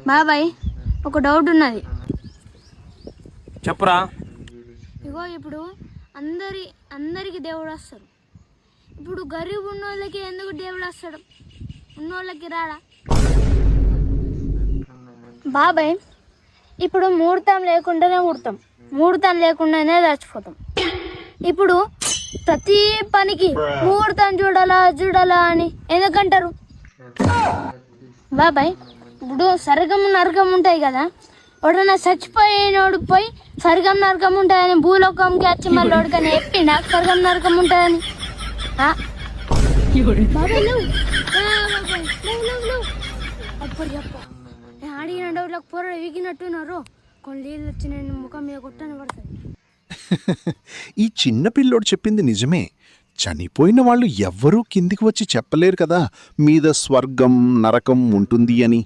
బాబాయ్ ఒక డౌట్ ఉన్నది. చెప్పురా. ఇగో ఇప్పుడు అందరికి దేవుడు వస్తాడు. ఇప్పుడు గరీబ్ ఉన్నోళ్ళకి ఎందుకు దేవుడు వస్తాడు, ఉన్నోళ్ళకి రాడా? బాబాయ్ ఇప్పుడు ముహూర్తం లేకుండానే ఉడతాం, ముహూర్తం లేకుండానే చచ్చిపోతాం. ఇప్పుడు ప్రతి పనికి ముహూర్తం చూడాలా అని ఎందుకంటారు? బాబాయ్ ఇప్పుడు సరిగం నరకం ఉంటాయి కదా, ఎవడన్నా చచ్చిపోయినోడు పోయి సరిగం నరకం ఉంటాయని భూలోకంకి వచ్చి మళ్ళీ వాడికని చెప్పి నాకు సరిగం నరకం ఉంటాయని. అప్పుడు చెప్పు అడిగిన డౌట్లకు పొరడు వీగినట్టున్నారు. కొన్ని నీళ్ళు వచ్చి నేను ముఖం మీద కొట్టని పడుతుంది. ఈ చిన్న పిల్లోడు చెప్పింది నిజమే. చనిపోయిన వాళ్ళు ఎవ్వరూ కిందికి వచ్చి చెప్పలేరు కదా మీద స్వర్గం నరకం ఉంటుంది అని.